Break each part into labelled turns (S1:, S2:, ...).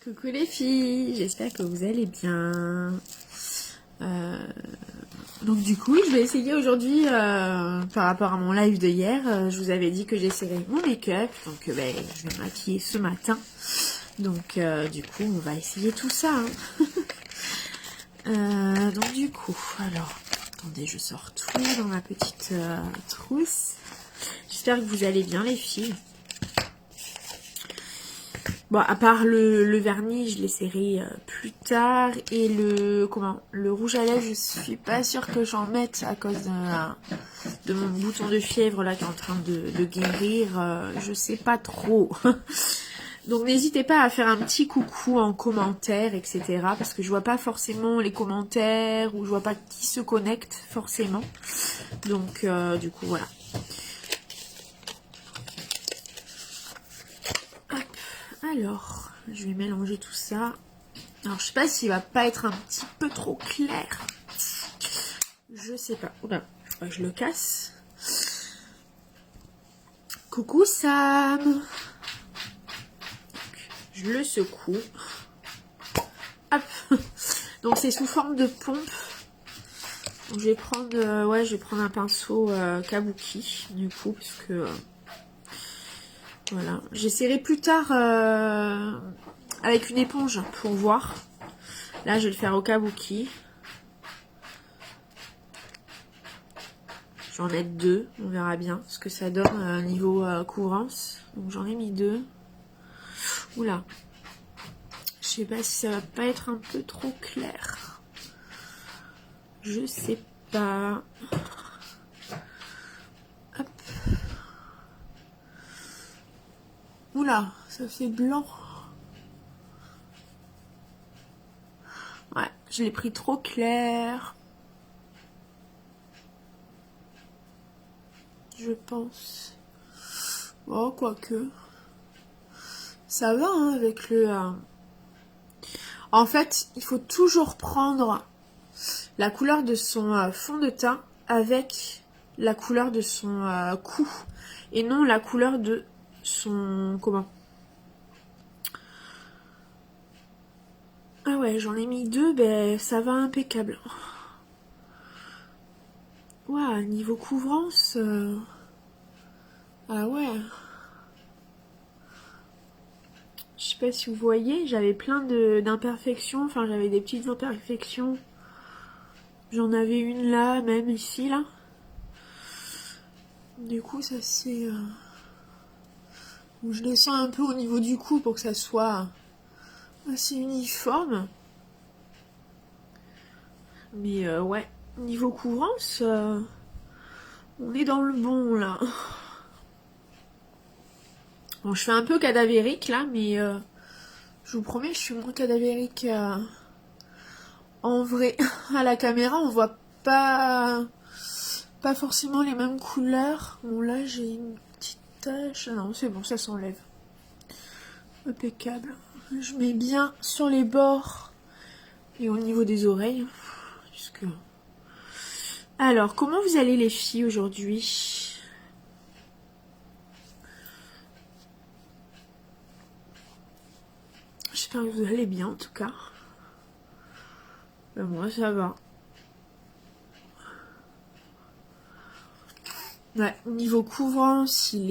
S1: Coucou les filles, j'espère que vous allez bien. Donc du coup, je vais essayer aujourd'hui, par rapport à mon live de hier, je vous avais dit que j'essaierais mon make-up, donc je vais me maquiller ce matin. Donc du coup, on va essayer tout ça. Donc du coup, alors, attendez, je sors tout dans ma petite trousse. J'espère que vous allez bien les filles. Bon, à part le vernis, je l'essaierai plus tard. Et le rouge à lèvres, je suis pas sûre que j'en mette à cause de mon bouton de fièvre là qui est en train de guérir. Je sais pas trop. Donc n'hésitez pas à faire un petit coucou en commentaire, etc. Parce que je vois pas forcément les commentaires ou je vois pas qui se connecte forcément. Donc du coup voilà. Alors, je vais mélanger tout ça. Alors, je sais pas s'il va pas être un petit peu trop clair. Je sais pas. Oula, je le casse. Coucou Sam. Je le secoue. Hop. Donc, c'est sous forme de pompe. Donc, je vais prendre, un pinceau kabuki, du coup, parce que... voilà. J'essaierai plus tard avec une éponge pour voir. Là, je vais le faire au kabuki. Je vais en mettre 2, on verra bien ce que ça donne niveau couvrance. Donc j'en ai mis 2. Oula. Je sais pas si ça va pas être un peu trop clair. Je sais pas. Hop. Oula, ça fait blanc. Ouais, je l'ai pris trop clair. Je pense. Oh, quoique. Ça va hein, avec le... En fait, il faut toujours prendre la couleur de son fond de teint avec la couleur de son cou. Et non la couleur de son... Comment? Ah ouais, j'en ai mis 2, ben ça va impeccable. Ouah, niveau couvrance... Ah ouais. Je sais pas si vous voyez, j'avais plein d'imperfections. Enfin, j'avais des petites imperfections. J'en avais une là, même ici, là. Du coup, ça c'est... Je descends un peu au niveau du cou pour que ça soit assez uniforme. Mais ouais, niveau couvrance, on est dans le bon, là. Bon, je fais un peu cadavérique, là, mais je vous promets, je suis moins cadavérique en vrai. À la caméra, on voit pas forcément les mêmes couleurs. Bon, là, j'ai une petite tache. Ah non, c'est bon, ça s'enlève. Impeccable. Je mets bien sur les bords et au niveau des oreilles. Puisque... Alors, comment vous allez les filles aujourd'hui? J'espère que vous allez bien en tout cas. Ben, moi ça va. Ouais, niveau couvrance, il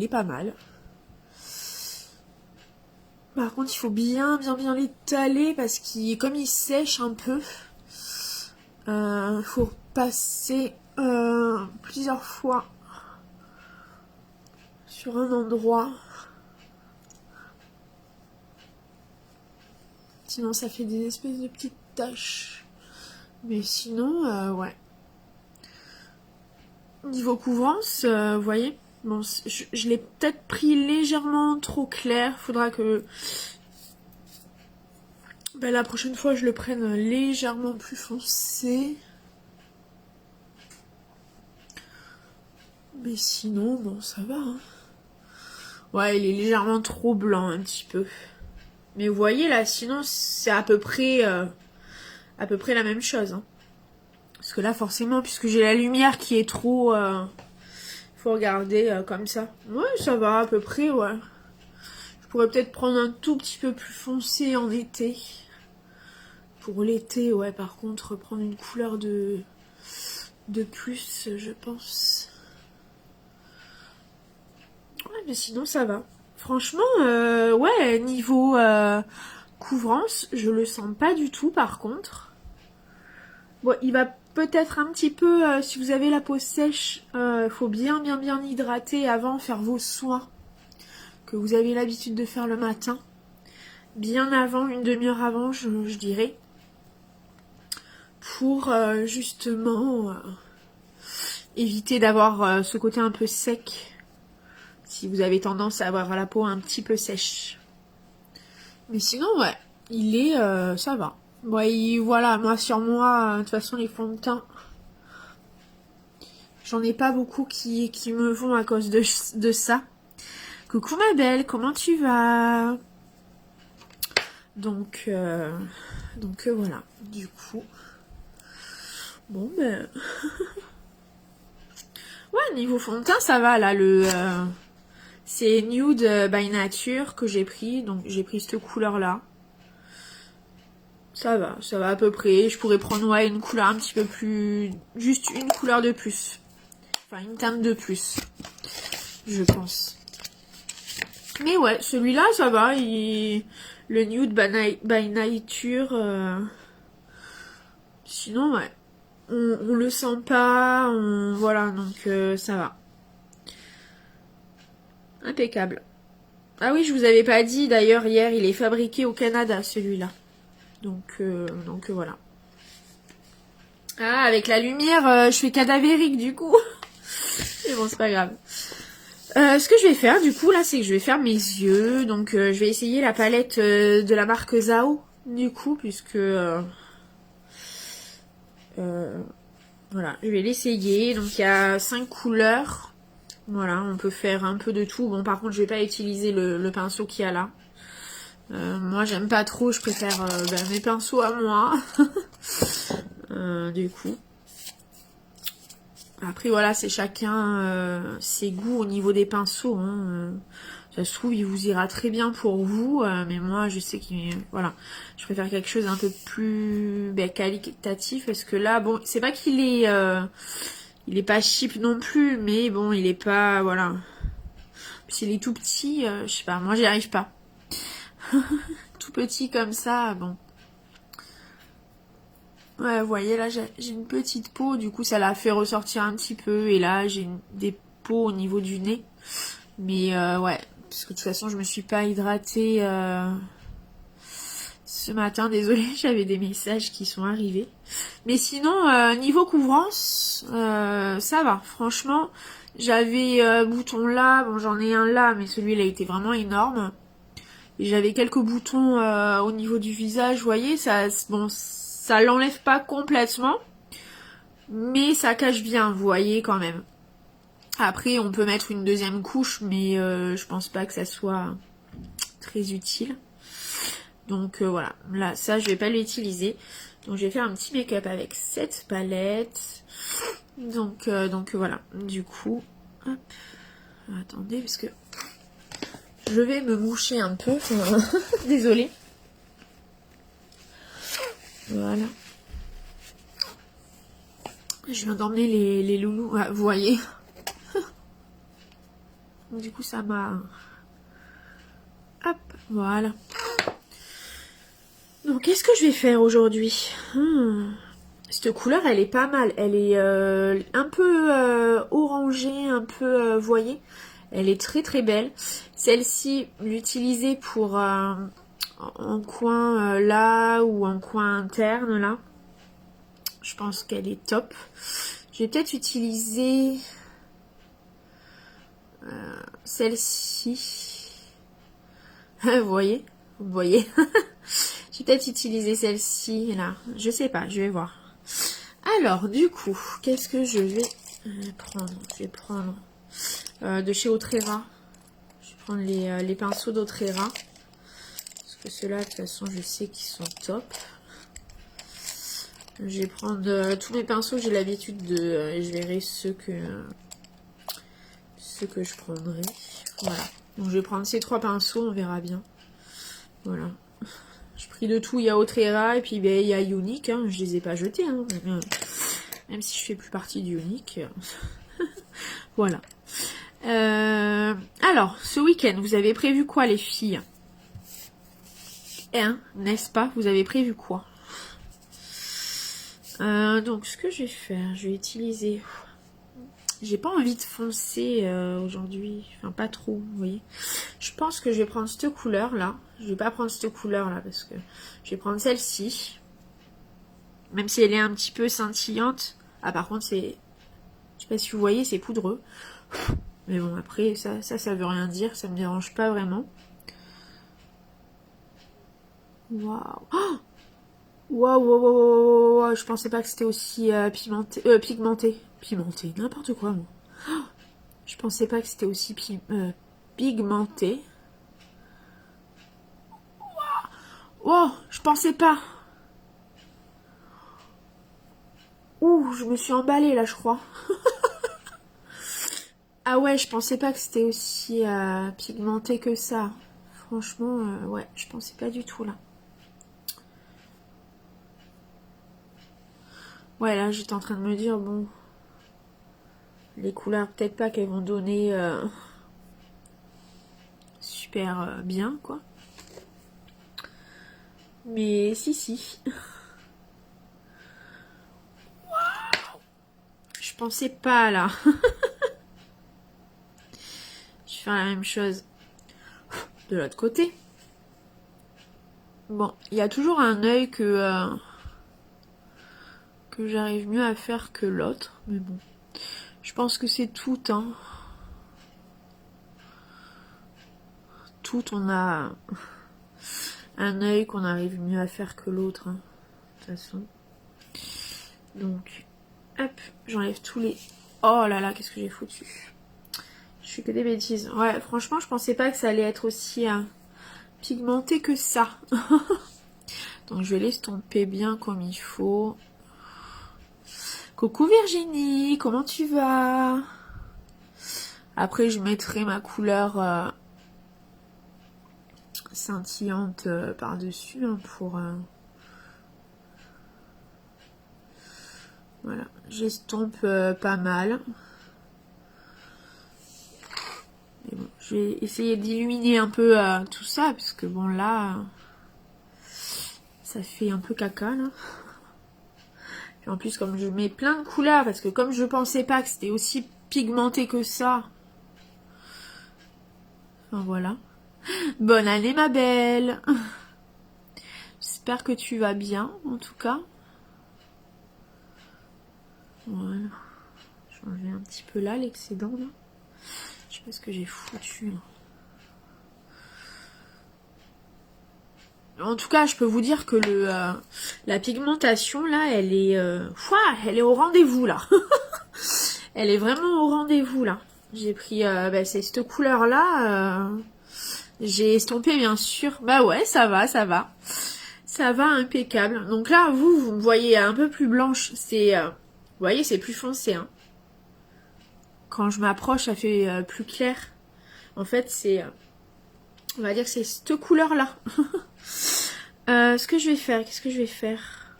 S1: est pas mal. Par contre, il faut bien l'étaler parce qu'il, comme il sèche un peu, faut passer plusieurs fois sur un endroit. Sinon, ça fait des espèces de petites taches. Mais sinon, ouais. Niveau couvrance, vous voyez, bon, je l'ai peut-être pris légèrement trop clair. Faudra que la prochaine fois je le prenne légèrement plus foncé. Mais sinon, bon, ça va. Hein. Ouais, il est légèrement trop blanc un petit peu. Mais vous voyez là, sinon c'est à peu près la même chose. Hein. Parce que là, forcément, puisque j'ai la lumière qui est trop... faut regarder comme ça. Ouais, ça va à peu près, ouais. Je pourrais peut-être prendre un tout petit peu plus foncé en été. Pour l'été, ouais, par contre, prendre une couleur de plus, je pense. Ouais, mais sinon, ça va. Franchement, ouais, niveau couvrance, je le sens pas du tout, par contre. Bon, il va peut-être un petit peu, si vous avez la peau sèche, faut bien hydrater avant, faire vos soins que vous avez l'habitude de faire le matin. Bien avant, une demi-heure avant, je dirais. Pour justement éviter d'avoir ce côté un peu sec. Si vous avez tendance à avoir la peau un petit peu sèche. Mais sinon, ouais, il est... ça va. Ouais, voilà, moi, sur moi, de toute façon, les fonds de teint, j'en ai pas beaucoup qui me vont à cause de ça. Coucou ma belle, comment tu vas? Donc voilà, du coup... Bon, ben... ouais, niveau fond de teint, ça va, là, c'est Nude by Nature que j'ai pris, donc j'ai pris cette couleur-là. Ça va à peu près. Je pourrais prendre, ouais, une couleur un petit peu plus... Juste une couleur de plus. Enfin, une teinte de plus, je pense. Mais ouais, celui-là, ça va, le Nude by Nature... Sinon, ouais. On le sent pas, voilà, donc ça va. Impeccable. Ah oui, je vous avais pas dit, d'ailleurs, hier, il est fabriqué au Canada, celui-là. Donc voilà. Ah, avec la lumière, je fais cadavérique, du coup. Mais bon, c'est pas grave. Ce que je vais faire, du coup, là, c'est que je vais faire mes yeux. Donc, je vais essayer la palette de la marque Zao, du coup, puisque... voilà, je vais l'essayer. Donc il y a 5 couleurs. Voilà, on peut faire un peu de tout. Bon, par contre, je vais pas utiliser le pinceau qu'il y a là. Moi, j'aime pas trop. Je préfère mes pinceaux à moi. Du coup. Après, voilà, c'est chacun ses goûts au niveau des pinceaux. Hein. Ça se trouve, il vous ira très bien pour vous. Mais moi, je sais que voilà, je préfère quelque chose un peu plus qualitatif. Parce que là, bon, c'est pas qu'il est... il est pas cheap non plus. Mais bon, il est pas... Voilà. Puis il est tout petit. Je sais pas, moi, j'y arrive pas. Tout petit comme ça, bon. Ouais, vous voyez, là, j'ai une petite peau. Du coup, ça l'a fait ressortir un petit peu. Et là, j'ai des peaux au niveau du nez. Mais ouais, parce que de toute façon, je me suis pas hydratée ce matin. Désolée, j'avais des messages qui sont arrivés. Mais sinon, niveau couvrance, ça va. Franchement, j'avais bouton là. Bon, j'en ai un là, mais celui-là était vraiment énorme. Et j'avais quelques boutons au niveau du visage. Vous voyez, ça l'enlève pas complètement. Mais ça cache bien, vous voyez, quand même. Après, on peut mettre une deuxième couche, mais je pense pas que ça soit très utile. Donc voilà, là, ça, je vais pas l'utiliser. Donc, je vais faire un petit make-up avec cette palette. Donc voilà, du coup, hop. Attendez, parce que je vais me moucher un peu. Désolée. Voilà. Je viens d'emmener les loulous. Ah, vous voyez. Du coup, ça m'a... Hop, voilà. Donc, qu'est-ce que je vais faire aujourd'hui? Cette couleur, elle est pas mal. Elle est un peu orangée, un peu, vous voyez. Elle est très très belle. Celle-ci, l'utiliser pour en coin là ou en coin interne là. Je pense qu'elle est top. Je vais peut-être utiliser celle-ci. Vous voyez? Vous voyez? Je vais peut-être utiliser celle-ci là. Je sais pas, je vais voir. Alors, du coup, qu'est-ce que je vais prendre? Je vais prendre de chez Otrera. Je vais prendre les pinceaux d'Otrera. Parce que ceux-là, de toute façon, je sais qu'ils sont top. Je vais prendre tous mes pinceaux, j'ai l'habitude de... je verrai ceux que je prendrai. Voilà. Donc je vais prendre ces 3 pinceaux, on verra bien. Voilà. J'ai pris de tout, il y a Autrera et puis ben, il y a Unique, hein. Je les ai pas jetés, hein. Même si je fais plus partie du Unique. Voilà. Alors, ce week-end, vous avez prévu quoi les filles? Hein, n'est-ce pas? Vous avez prévu quoi? Donc, ce que je vais faire, je vais utiliser... J'ai pas envie de foncer aujourd'hui. Enfin, pas trop, vous voyez. Je pense que je vais prendre cette couleur-là. Je vais pas prendre cette couleur-là parce que je vais prendre celle-ci. Même si elle est un petit peu scintillante. Ah, par contre, c'est... Je sais pas si vous voyez, c'est poudreux. Mais bon, après, ça veut rien dire. Ça me dérange pas vraiment. Waouh. Oh, waouh, waouh, waouh, waouh, je pensais pas que c'était aussi pigmenté. Pigmenté, n'importe quoi, moi. Oh, je pensais pas que c'était aussi pigmenté. Wow, je pensais pas. Ouh, je me suis emballée là, je crois. Ah ouais, je pensais pas que c'était aussi pigmenté que ça. Franchement, ouais, je pensais pas du tout là. Ouais, là, j'étais en train de me dire, bon... Les couleurs, peut-être pas qu'elles vont donner super bien, quoi. Mais si. Waouh, je pensais pas, là. Je vais faire la même chose de l'autre côté. Bon, il y a toujours un œil que j'arrive mieux à faire que l'autre. Mais bon, je pense que c'est tout, hein. Tout, on a un œil qu'on arrive mieux à faire que l'autre, hein, de toute façon. Donc, hop, j'enlève tous les... Oh là là, qu'est-ce que j'ai foutu. Je fais que des bêtises. Ouais, franchement, je pensais pas que ça allait être aussi pigmenté que ça. Donc, je vais l'estomper bien comme il faut. Coucou Virginie, comment tu vas? Après, je mettrai ma couleur scintillante par-dessus hein, pour... Voilà, j'estompe pas mal. Mais bon, je vais essayer d'illuminer un peu tout ça, parce que bon là, ça fait un peu caca là. Et en plus, comme je mets plein de couleurs, parce que comme je pensais pas que c'était aussi pigmenté que ça. Enfin voilà. Bonne année ma belle. J'espère que tu vas bien, en tout cas. Voilà. Changer un petit peu là, l'excédent là. Je sais pas ce que j'ai foutu. En tout cas, je peux vous dire que la pigmentation là, elle est au rendez-vous là. Elle est vraiment au rendez-vous là. J'ai pris c'est cette couleur là. J'ai estompé bien sûr. Bah ouais, ça va. Ça va impeccable. Donc là, vous me voyez un peu plus blanche. C'est, vous voyez, c'est plus foncé. Hein. Quand je m'approche, ça fait plus clair. En fait, c'est, on va dire que c'est cette couleur-là. Ce que je vais faire, qu'est-ce que je vais faire?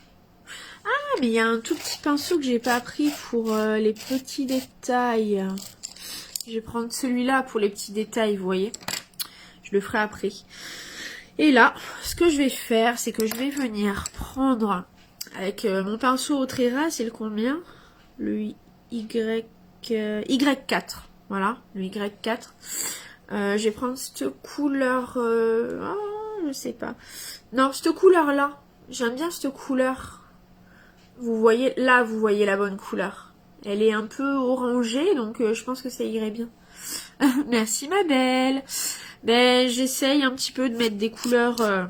S1: Ah, mais il y a un tout petit pinceau que j'ai pas pris pour les petits détails. Je vais prendre celui-là pour les petits détails, vous voyez. Je le ferai après. Et là, ce que je vais faire, c'est que je vais venir prendre avec mon pinceau Autrera, c'est le combien? Le Y4. Voilà, le Y4. Je vais prendre cette couleur... oh, je sais pas. Non, cette couleur-là. J'aime bien cette couleur. Vous voyez, là, vous voyez la bonne couleur. Elle est un peu orangée, donc je pense que ça irait bien. Merci ma belle. Ben, j'essaye un petit peu de mettre des couleurs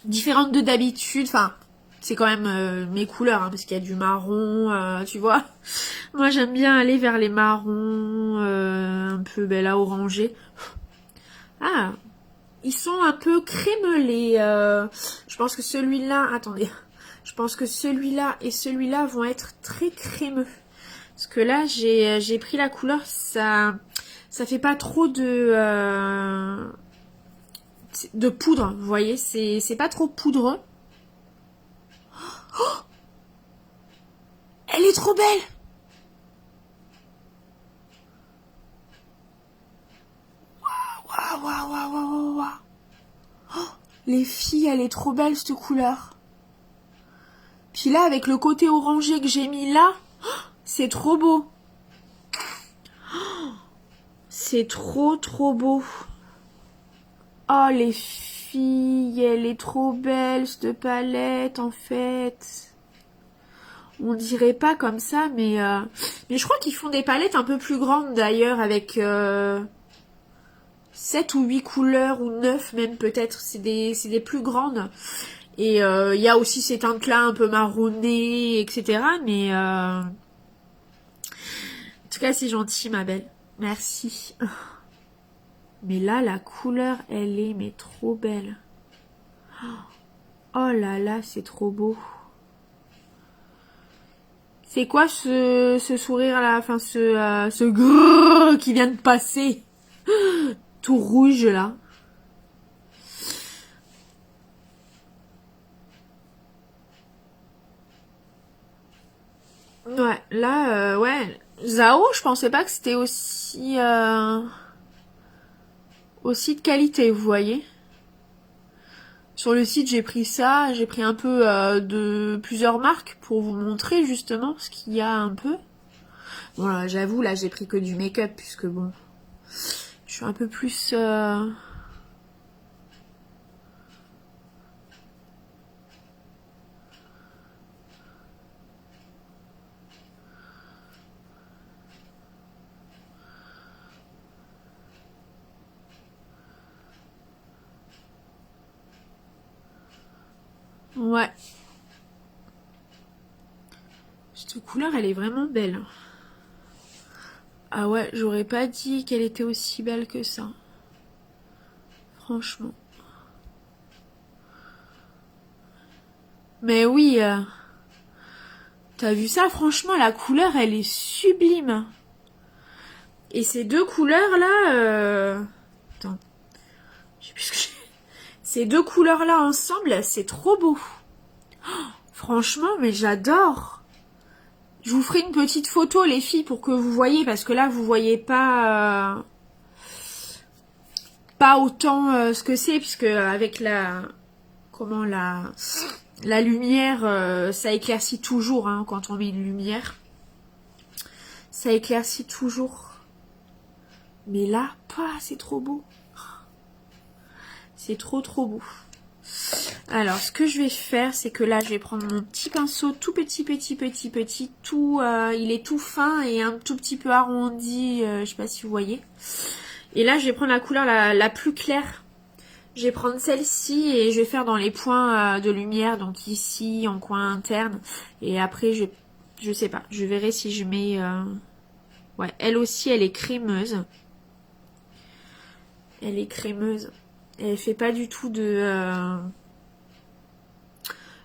S1: différentes de d'habitude. Enfin, c'est quand même mes couleurs, hein, parce qu'il y a du marron, tu vois. Moi, j'aime bien aller vers les marrons, un peu là, orangés. Ah, ils sont un peu crémelés. Je pense que celui-là... Attendez. Je pense que celui-là et celui-là vont être très crémeux. Parce que là, j'ai pris la couleur, ça Ça fait pas trop de poudre, vous voyez, c'est pas trop poudreux. Oh, elle est trop belle. Waouh, waouh, waouh, waouh, waouh. Oh, les filles, elle est trop belle cette couleur. Puis là, avec le côté orangé que j'ai mis là, c'est trop beau. C'est trop trop beau. Oh les filles, elle est trop belle cette palette en fait. On dirait pas comme ça, mais je crois qu'ils font des palettes un peu plus grandes d'ailleurs avec 7 ou 8 couleurs ou 9 même peut-être. C'est des plus grandes. Et il y a aussi ces teintes-là un peu marronnées, etc. Mais en tout cas, c'est gentil ma belle. Merci. Mais là, la couleur, elle est mais trop belle. Oh là là, c'est trop beau. C'est quoi ce sourire là, enfin ce grrr qui vient de passer, tout rouge là. Ouais, là, ouais, Zao, je pensais pas que c'était aussi de qualité, vous voyez. Sur le site, j'ai pris ça, j'ai pris un peu de plusieurs marques pour vous montrer justement ce qu'il y a un peu. Bon, là, j'avoue, là, j'ai pris que du make-up puisque bon, je suis un peu plus... Ouais. Cette couleur, elle est vraiment belle. Ah ouais, j'aurais pas dit qu'elle était aussi belle que ça. Franchement. Mais oui, t'as vu ça? Franchement, la couleur, elle est sublime. Et ces deux couleurs-là... Attends. Je sais plus ce que j'ai... Ces deux couleurs-là ensemble, c'est trop beau. Oh, franchement, mais j'adore. Je vous ferai une petite photo, les filles, pour que vous voyez, parce que là, vous voyez pas autant ce que c'est, puisque avec la lumière, ça éclaircit toujours, hein, quand on met une lumière. Ça éclaircit toujours. Mais là, c'est trop beau. C'est trop trop beau. Alors, ce que je vais faire, c'est que là, je vais prendre mon petit pinceau tout petit, tout, il est tout fin et un tout petit peu arrondi, je sais pas si vous voyez. Et là, je vais prendre la couleur la plus claire. Je vais prendre celle-ci et je vais faire dans les points de lumière, donc ici, en coin interne. Et après, je sais pas, je verrai si je mets... Ouais, elle aussi, elle est crémeuse. Elle est crémeuse. Elle fait pas du tout de...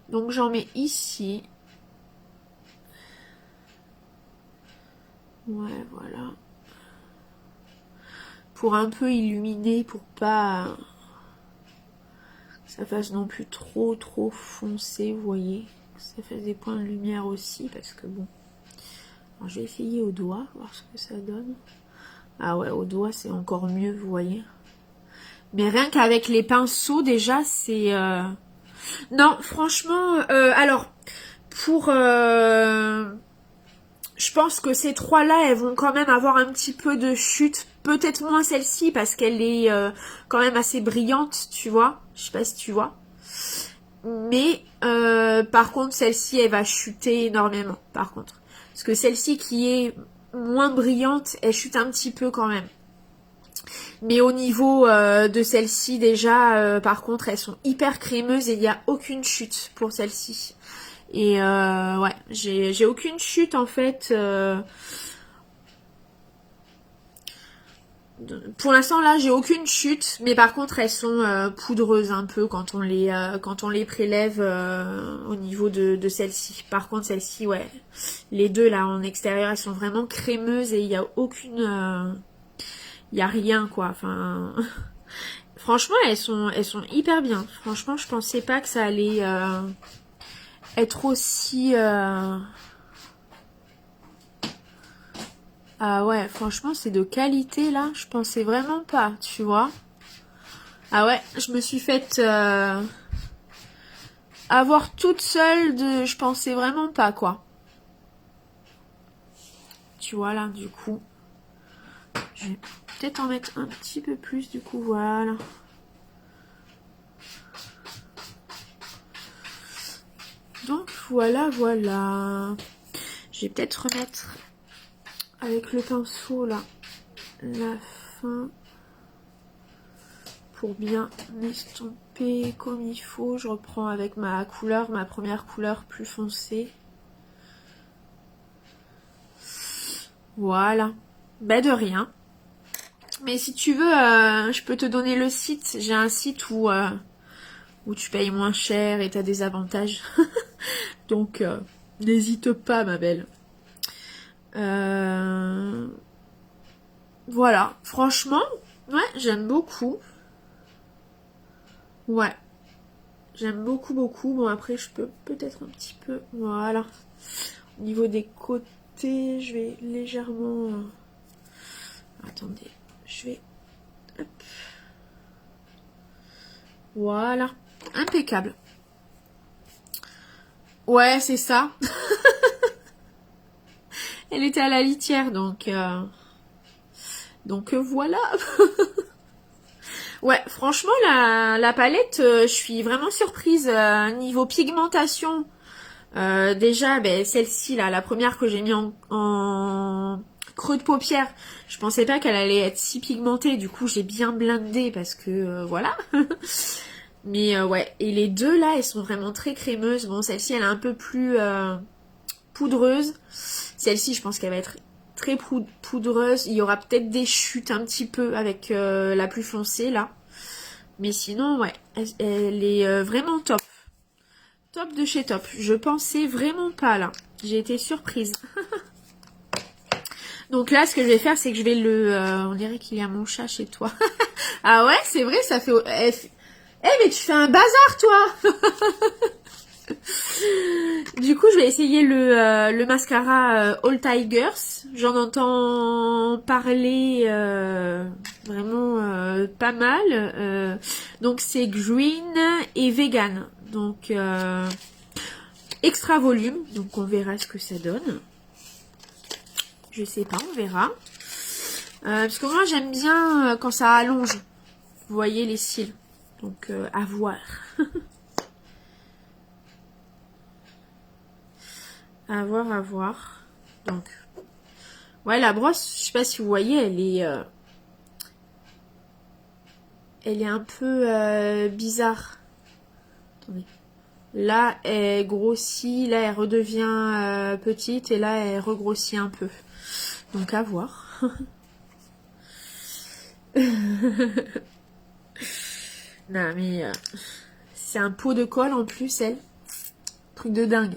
S1: Donc j'en mets ici. Ouais, voilà. Pour un peu illuminer, pour pas que ça fasse non plus trop foncé, vous voyez. Que ça fasse des points de lumière aussi, parce que bon. Alors, je vais essayer au doigt, voir ce que ça donne. Ah ouais, au doigt c'est encore mieux, vous voyez. Mais rien qu'avec les pinceaux, déjà, c'est... Non, franchement, alors, pour... Je pense que ces trois-là, elles vont quand même avoir un petit peu de chute. Peut-être moins celle-ci, parce qu'elle est quand même assez brillante, tu vois. Je sais pas si tu vois. Mais, par contre, celle-ci, elle va chuter énormément, par contre. Parce que celle-ci qui est moins brillante, elle chute un petit peu quand même. Mais au niveau de celle-ci, déjà, par contre, elles sont hyper crémeuses et il n'y a aucune chute pour celle-ci. Et ouais, j'ai aucune chute en fait. Pour l'instant là, j'ai aucune chute, mais par contre elles sont poudreuses un peu quand on les prélève au niveau de celle-ci. Par contre celle-ci, ouais, les deux là en extérieur, elles sont vraiment crémeuses et il n'y a il y a rien quoi. Enfin, franchement, elles sont hyper bien. Franchement, je pensais pas que ça allait être aussi. Ah ouais, franchement, c'est de qualité là. Je pensais vraiment pas, tu vois. Ah ouais, je me suis faite avoir toute seule de. Je pensais vraiment pas quoi. Tu vois là, du coup. Je vais peut-être en mettre un petit peu plus, du coup, voilà. Donc voilà, voilà. Je vais peut-être remettre avec le pinceau là la fin pour bien m'estomper comme il faut. Je reprends avec ma couleur, ma première couleur plus foncée. Voilà. Ben de rien. Mais si tu veux, je peux te donner le site. J'ai un site où tu payes moins cher et t'as des avantages. Donc, n'hésite pas, ma belle. Voilà. Franchement, ouais, j'aime beaucoup. Ouais. J'aime beaucoup, beaucoup. Bon, après, je peux peut-être un petit peu... Voilà. Au niveau des côtés, je vais légèrement... Attendez. Je vais... Hop. Voilà. Impeccable. Ouais, c'est ça. Elle était à la litière, donc voilà. Ouais, franchement, la palette, je suis vraiment surprise. Niveau pigmentation, déjà, ben, celle-ci, là, la première que j'ai mis en creux de paupière, je pensais pas qu'elle allait être si pigmentée. Du coup, j'ai bien blindé parce que, voilà. Mais ouais, et les deux, là, elles sont vraiment très crémeuses. Bon, celle-ci, elle est un peu plus poudreuse. Celle-ci, je pense qu'elle va être très poudreuse. Il y aura peut-être des chutes un petit peu avec la plus foncée, là. Mais sinon, ouais, elle est vraiment top. Top de chez top. Je pensais vraiment pas, là. J'ai été surprise. Donc là, ce que je vais faire, c'est que je vais le... on dirait qu'il y a mon chat chez toi. Ah ouais, c'est vrai, ça fait... Eh, mais tu fais un bazar, toi. Du coup, je vais essayer le mascara All Tigers. J'en entends parler vraiment pas mal. Donc, c'est green et vegan. Donc, extra volume. Donc, on verra ce que ça donne. Je sais pas, on verra. Parce que moi, j'aime bien quand ça allonge. Vous voyez les cils. Donc, à voir. À voir, à voir. Donc, ouais, la brosse, je sais pas si vous voyez, elle est un peu bizarre. Attendez. Là, elle grossit, là, elle redevient petite, et là, elle regrossit un peu. Donc, à voir. Non, mais c'est un pot de colle en plus, elle. Truc de dingue.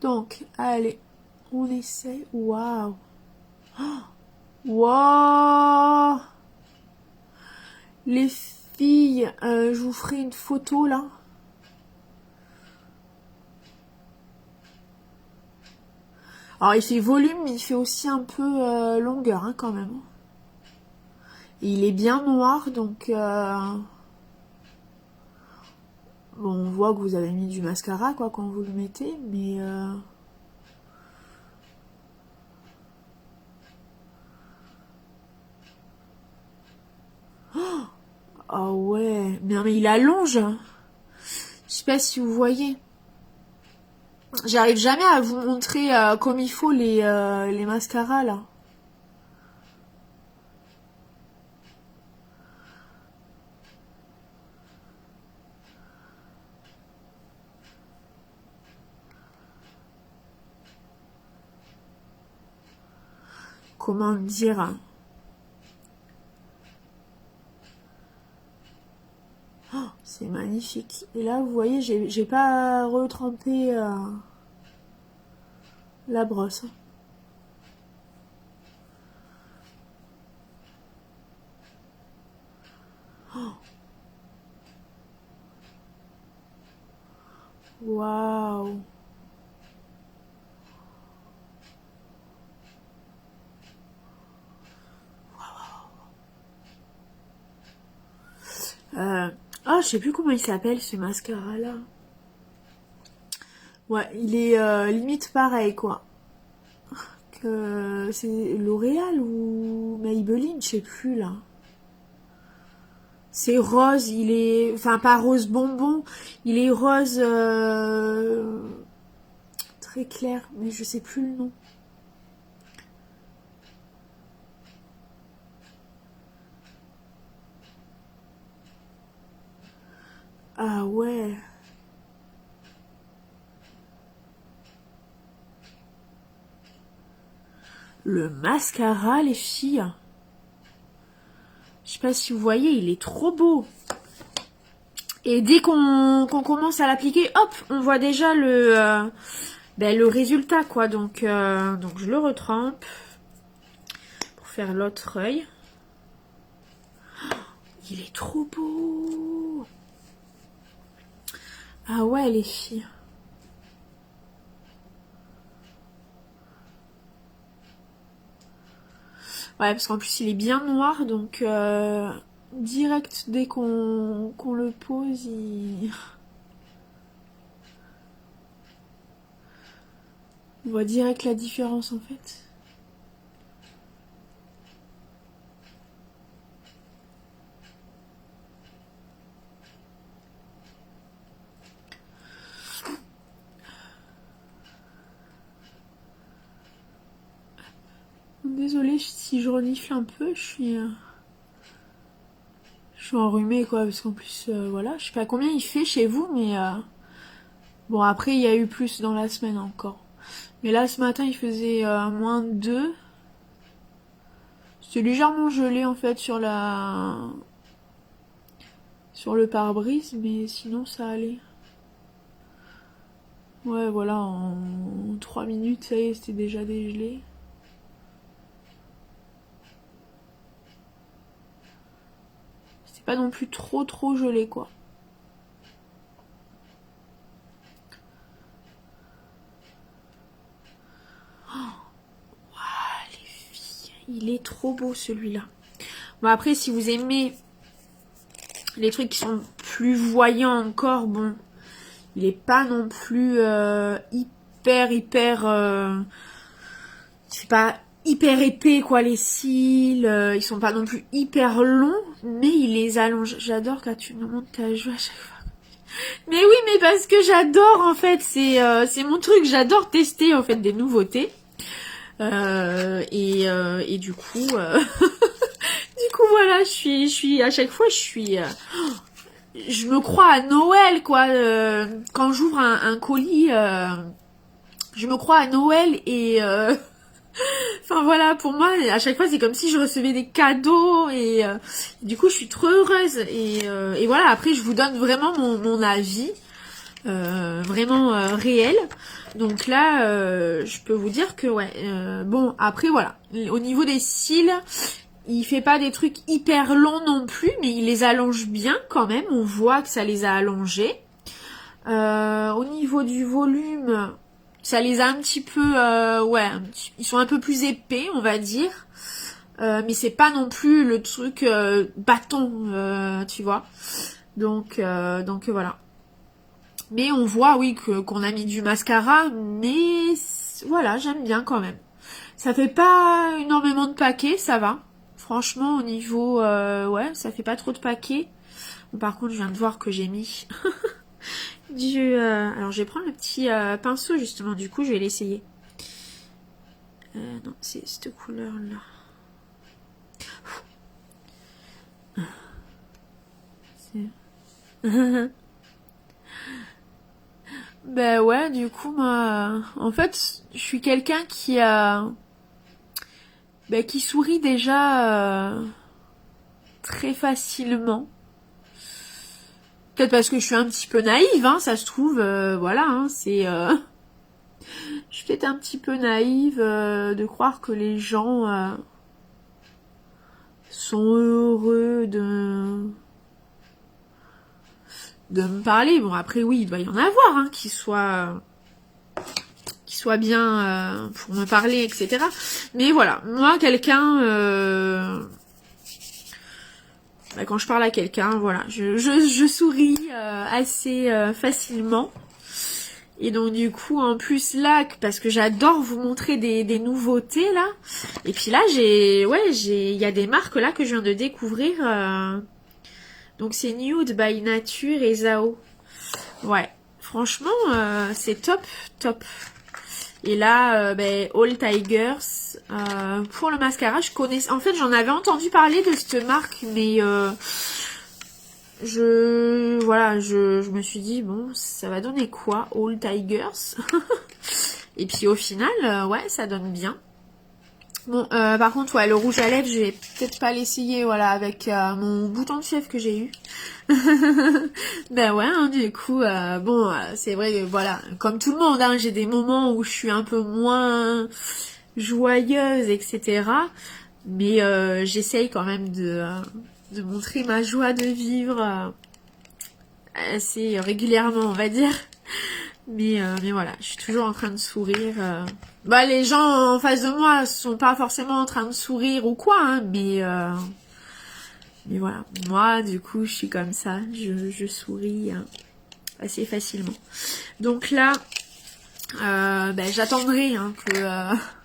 S1: Donc, allez, on essaie. Waouh. Waouh. Les filles, je vous ferai une photo là. Alors il fait volume, mais il fait aussi un peu longueur hein, quand même. Et il est bien noir, donc bon, on voit que vous avez mis du mascara quoi quand vous le mettez, mais oh ouais, mais il allonge. Je sais pas si vous voyez. J'arrive jamais à vous montrer comme il faut les mascaras là. Comment dire? Oh, c'est magnifique. Et là, vous voyez, j'ai pas retrempé la brosse. Waouh. Ah, je sais plus comment il s'appelle ce mascara-là. Ouais, il est limite pareil, quoi. Que c'est L'Oréal ou Maybelline, je sais plus, là. C'est rose, il est... Enfin, pas rose bonbon, il est rose très clair, mais je sais plus le nom. Ah ouais. Le mascara, les filles. Je sais pas si vous voyez, il est trop beau. Et dès qu'on commence à l'appliquer, hop, on voit déjà le résultat, quoi. Donc je le retrempe pour faire l'autre œil. Il est trop beau. Ah ouais, les filles. Ouais, parce qu'en plus, il est bien noir, donc direct, dès qu'on le pose, on voit direct la différence, en fait. Désolée si je renifle un peu, je suis enrhumée, quoi, parce qu'en plus, voilà, je sais pas combien il fait chez vous, mais bon, après, il y a eu plus dans la semaine encore. Mais là, ce matin, il faisait -2. C'était légèrement gelé, en fait, sur le pare-brise, mais sinon, ça allait. Ouais, voilà, en 3 minutes, ça y est, c'était déjà dégelé. C'était pas non plus trop gelé, quoi. Les filles, il est trop beau, celui-là. Bon, après, si vous aimez les trucs qui sont plus voyants encore, bon, il est pas non plus hyper... c'est pas hyper épais, quoi, les cils. Ils sont pas non plus hyper longs, mais il les allonge. J'adore quand tu me montres ta joue à chaque fois. Mais oui, mais parce que j'adore, en fait, c'est mon truc. J'adore tester, en fait, des nouveautés. Et du coup... du coup, voilà, je suis à chaque fois, je me crois à Noël, quoi. Quand j'ouvre un colis, je me crois à Noël et enfin voilà, pour moi, à chaque fois, c'est comme si je recevais des cadeaux et du coup, je suis trop heureuse et voilà. Après, je vous donne vraiment mon avis, vraiment réel. Donc là, je peux vous dire que ouais. Bon, après voilà, au niveau des cils. Il fait pas des trucs hyper longs non plus, mais il les allonge bien quand même. On voit que ça les a allongés. Au niveau du volume, ça les a un petit peu... ouais, ils sont un peu plus épais, on va dire. Mais c'est pas non plus le truc bâton, tu vois. Donc voilà. Mais on voit, oui, qu'on a mis du mascara, mais voilà, j'aime bien quand même. Ça fait pas énormément de paquets, ça va. Franchement, au niveau... ouais, ça fait pas trop de paquets. Bon, par contre, je viens de voir que j'ai mis alors, je vais prendre le petit pinceau, justement. Du coup, je vais l'essayer. Non, c'est cette couleur-là. Ben ouais, du coup, moi... en fait, je suis quelqu'un qui a... ben, qui sourit déjà très facilement. Peut-être parce que je suis un petit peu naïve, hein, ça se trouve, voilà, hein, c'est... je suis peut-être un petit peu naïve de croire que les gens sont heureux de me parler. Bon, après, oui, il doit y en avoir, hein, qui soit bien pour me parler, etc. Mais voilà, moi, quelqu'un... quand je parle à quelqu'un, voilà, je souris assez facilement. Et donc du coup, en plus là, parce que j'adore vous montrer des nouveautés là. Et puis là, il y a des marques là que je viens de découvrir. Donc c'est Nude by Nature et Zao. Ouais, franchement, c'est top, top. Et là, All Tigers. Pour le mascara, je connais. En fait, j'en avais entendu parler de cette marque, mais je me suis dit bon, ça va donner quoi, All Tigers. Et puis au final, ouais, ça donne bien. Bon, par contre, ouais, le rouge à lèvres, je vais peut-être pas l'essayer, voilà, avec mon bouton de fièvre que j'ai eu. Ben ouais, hein, du coup, bon, c'est vrai, voilà, comme tout le monde, hein, j'ai des moments où je suis un peu moins joyeuse, etc. Mais j'essaye quand même de montrer ma joie de vivre assez régulièrement, on va dire. Mais voilà, je suis toujours en train de sourire. Les gens en face de moi sont pas forcément en train de sourire ou quoi, hein, mais voilà. Moi, du coup, je suis comme ça. Je souris assez facilement. Donc là, j'attendrai hein,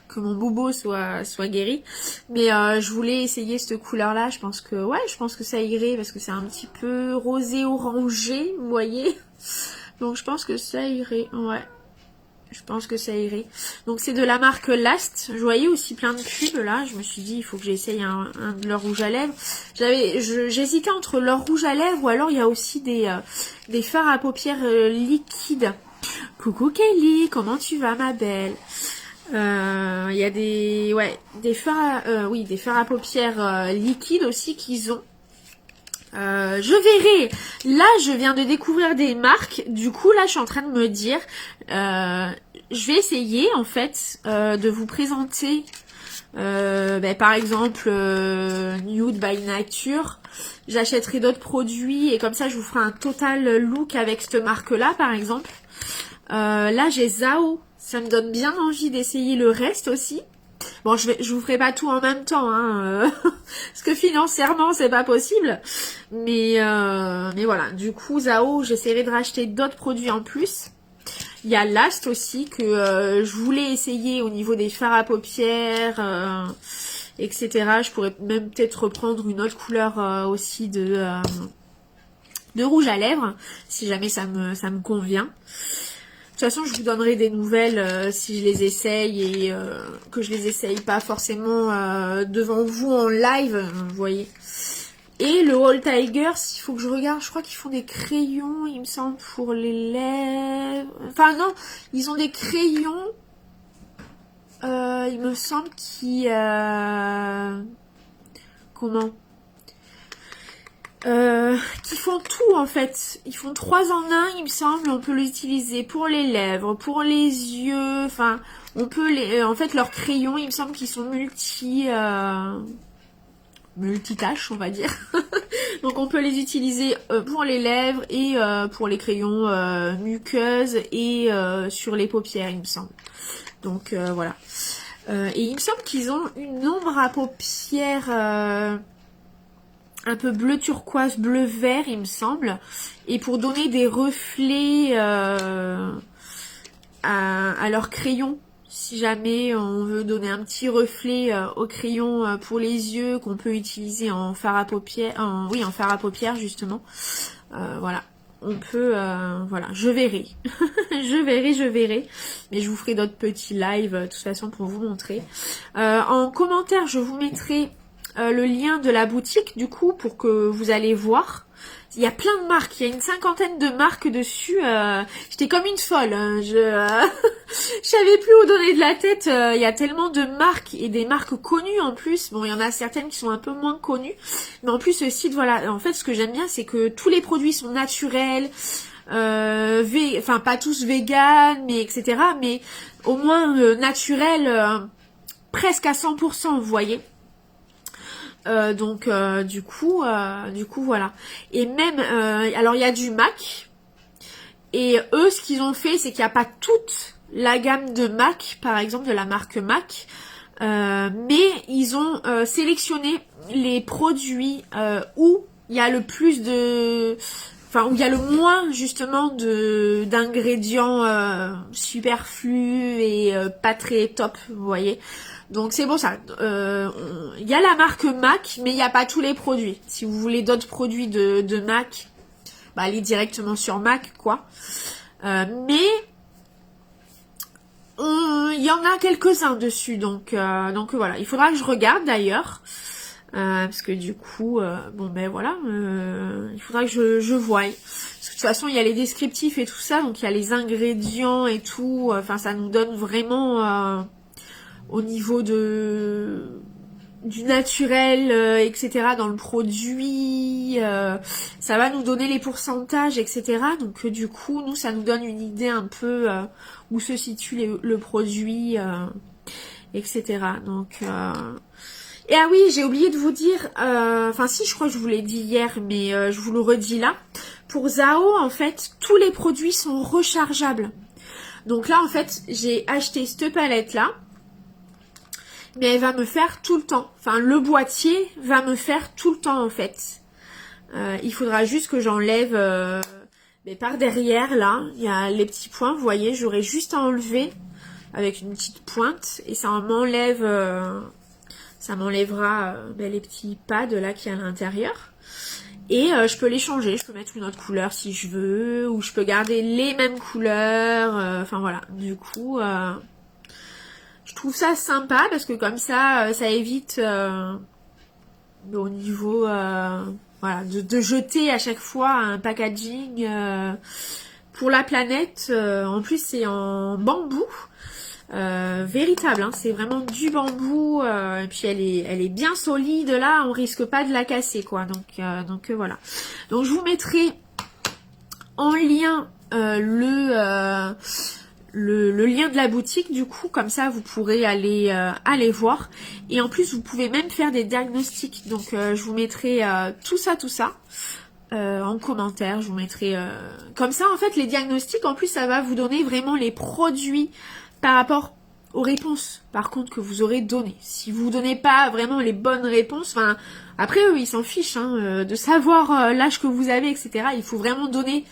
S1: que mon bobo soit guéri. Mais je voulais essayer cette couleur-là. Je pense que ça irait parce que c'est un petit peu rosé orangé, vous voyez. Donc je pense que ça irait, ouais. Je pense que ça irait. Donc c'est de la marque Last. Je voyais aussi plein de pubs là. Je me suis dit il faut que j'essaye un de leurs rouges à lèvres. J'hésitais entre leur rouge à lèvres ou alors il y a aussi des fards à paupières liquides. Coucou Kelly, comment tu vas ma belle? Il y a des fards à paupières liquides aussi qu'ils ont. Je verrai. Là, je viens de découvrir des marques. Du coup, là, je suis en train de me dire, je vais essayer en fait de vous présenter, par exemple, Nude by Nature. J'achèterai d'autres produits et comme ça, je vous ferai un total look avec cette marque-là, par exemple. Là, j'ai Zao. Ça me donne bien envie d'essayer le reste aussi. Bon, je vous ferai pas tout en même temps, hein, parce que financièrement c'est pas possible. Mais voilà. Du coup, Zao, j'essaierai de racheter d'autres produits en plus. Il y a Last aussi que je voulais essayer au niveau des fards à paupières, etc. Je pourrais même peut-être reprendre une autre couleur aussi de rouge à lèvres, si jamais ça me convient. De toute façon, je vous donnerai des nouvelles si je les essaye et que je les essaye pas forcément devant vous en live, vous voyez. Et le All Tigers, il faut que je regarde, je crois qu'ils font des crayons, il me semble, pour les lèvres. Enfin non, ils ont des crayons, il me semble qu'ils... Comment qui font tout en fait. Ils font 3 en 1, il me semble. On peut l'utiliser pour les lèvres, pour les yeux. Enfin, on peut les. En fait, leurs crayons, il me semble qu'ils sont multitâches, on va dire. Donc, on peut les utiliser pour les lèvres et pour les crayons muqueuses et sur les paupières, il me semble. Donc voilà. Et il me semble qu'ils ont une ombre à paupières. Un peu bleu turquoise, bleu vert, il me semble. Et pour donner des reflets à leur crayon. Si jamais on veut donner un petit reflet au crayon pour les yeux qu'on peut utiliser en fard à paupières. En fard à paupières justement. Voilà. On peut... voilà. Je verrai. je verrai. Mais je vous ferai d'autres petits lives de toute façon pour vous montrer. En commentaire, je vous mettrai... le lien de la boutique du coup pour que vous allez voir. Il y a plein de marques, il y a une 50aine de marques dessus. J'étais comme une folle. Hein. Je savais plus où donner de la tête. Il y a tellement de marques et des marques connues en plus. Bon, il y en a certaines qui sont un peu moins connues, mais en plus ce site, voilà. En fait, ce que j'aime bien, c'est que tous les produits sont naturels. Enfin, pas tous vegan, mais etc. Mais au moins naturels, presque à 100%, vous voyez. Du coup, voilà. Et même, alors il y a du MAC. Et eux, ce qu'ils ont fait, c'est qu'il n'y a pas toute la gamme de MAC, par exemple, de la marque MAC. Mais ils ont sélectionné les produits où il y a le plus de... Enfin, où il y a le moins, justement, d'ingrédients superflus et pas très top, vous voyez. Donc, c'est pour ça. Il y a la marque MAC, mais il n'y a pas tous les produits. Si vous voulez d'autres produits de MAC, bah, allez directement sur MAC, quoi. Mais il y en a quelques-uns dessus, donc voilà. Il faudra que je regarde d'ailleurs, parce que du coup, bon ben voilà, il faudra que je voie. Parce que de toute façon, il y a les descriptifs et tout ça, donc il y a les ingrédients et tout. Enfin, ça nous donne vraiment au niveau du naturel, etc. dans le produit, ça va nous donner les pourcentages, etc. Donc du coup, nous, ça nous donne une idée un peu où se situe le produit, etc. Donc, et ah oui, j'ai oublié de vous dire, enfin si, je crois que je vous l'ai dit hier, mais je vous le redis là. Pour Zao, en fait, tous les produits sont rechargeables. Donc là, en fait, j'ai acheté cette palette-là. Mais elle va me faire tout le temps. Enfin, le boîtier va me faire tout le temps, en fait. Il faudra juste que j'enlève mais par derrière, là. Il y a les petits points, vous voyez. J'aurai juste à enlever avec une petite pointe. Et ça m'enlève... ça m'enlèvera les petits pads, là, qui est à l'intérieur. Et je peux les changer. Je peux mettre une autre couleur si je veux. Ou je peux garder les mêmes couleurs. Enfin, voilà. Du coup... je trouve ça sympa parce que comme ça, ça évite au niveau voilà, de jeter à chaque fois un packaging pour la planète. En plus, c'est en bambou véritable, hein, c'est vraiment du bambou. Et puis elle est bien solide là, on risque pas de la casser quoi. Donc voilà. Donc je vous mettrai en lien le lien de la boutique, du coup, comme ça vous pourrez aller voir. Et en plus vous pouvez même faire des diagnostics. Donc je vous mettrai tout ça en commentaire. Je vous mettrai comme ça en fait les diagnostics. En plus ça va vous donner vraiment les produits par rapport aux réponses par contre que vous aurez données. Si vous donnez pas vraiment les bonnes réponses, enfin après eux ils s'en fichent hein, de savoir l'âge que vous avez, etc. Il faut vraiment donner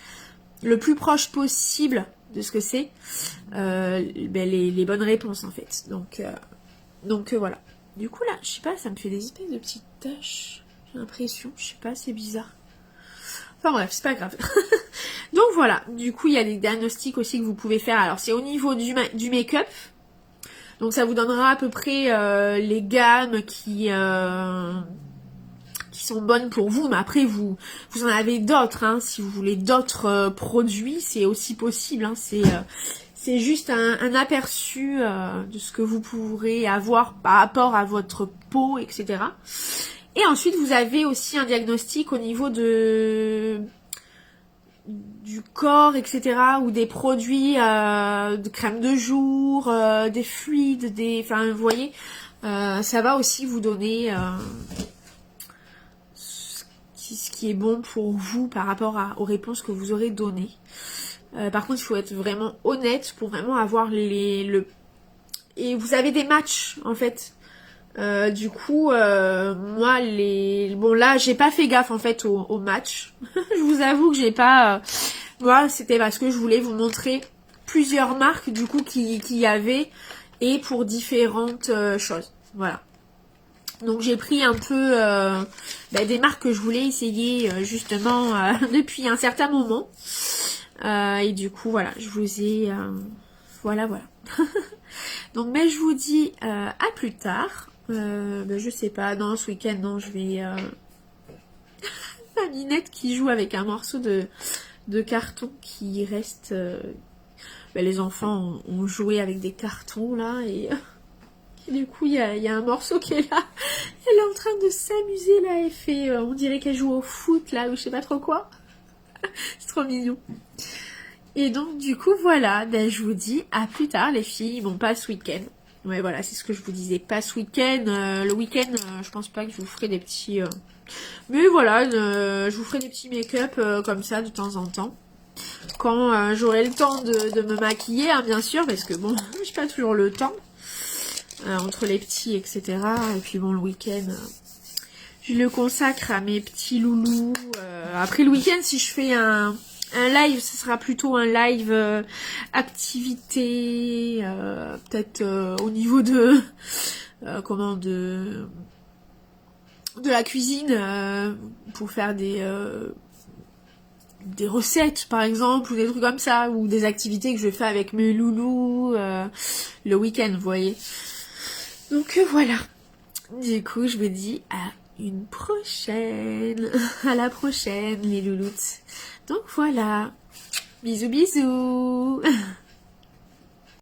S1: le plus proche possible de ce que c'est les bonnes réponses en fait. Donc voilà. Du coup là, je sais pas, ça me fait des espèces de petites taches. J'ai l'impression, je sais pas, c'est bizarre. Enfin bref, c'est pas grave. Donc voilà, du coup il y a des diagnostics aussi que vous pouvez faire. Alors c'est au niveau du make-up. Donc ça vous donnera à peu près les gammes qui sont bonnes pour vous, mais après vous en avez d'autres, hein, si vous voulez d'autres produits, c'est aussi possible, hein, c'est juste un aperçu de ce que vous pourrez avoir par rapport à votre peau, etc. Et ensuite vous avez aussi un diagnostic au niveau du corps, etc. ou des produits de crème de jour, des fluides, enfin vous voyez, ça va aussi vous donner ce qui est bon pour vous par rapport aux réponses que vous aurez données. Par contre, il faut être vraiment honnête pour vraiment avoir et vous avez des matchs en fait. Du coup, moi bon là, j'ai pas fait gaffe en fait au match. Je vous avoue que j'ai pas. Moi, c'était parce que je voulais vous montrer plusieurs marques du coup qu'il y avait et pour différentes choses. Voilà. Donc j'ai pris un peu des marques que je voulais essayer justement depuis un certain moment. Et du coup voilà, je vous ai... voilà. Donc mais je vous dis à plus tard. Je sais pas, non ce week-end non je vais... ma Minette qui joue avec un morceau de carton qui reste... les enfants ont joué avec des cartons là et... Et du coup, il y a un morceau qui est là. Elle est en train de s'amuser là. Elle fait, on dirait qu'elle joue au foot là ou je sais pas trop quoi. C'est trop mignon. Et donc du coup voilà, je vous dis à plus tard les filles. Bon pas ce week-end. Ouais, voilà, c'est ce que je vous disais. Pas ce week-end. Le week-end, je pense pas que je vous ferai des petits... Mais voilà, je vous ferai des petits make-up comme ça de temps en temps. Quand j'aurai le temps de me maquiller, hein, bien sûr, parce que bon, j'ai pas toujours le temps. Entre les petits, etc. Et puis bon, le week-end, je le consacre à mes petits loulous. Après le week-end, si je fais un live, ce sera plutôt un live activité, peut-être au niveau de de la cuisine, pour faire des recettes par exemple, ou des trucs comme ça, ou des activités que je fais avec mes loulous le week-end, vous voyez. Donc voilà. Du coup, je vous dis à une prochaine. À la prochaine, les louloutes. Donc voilà. Bisous, bisous.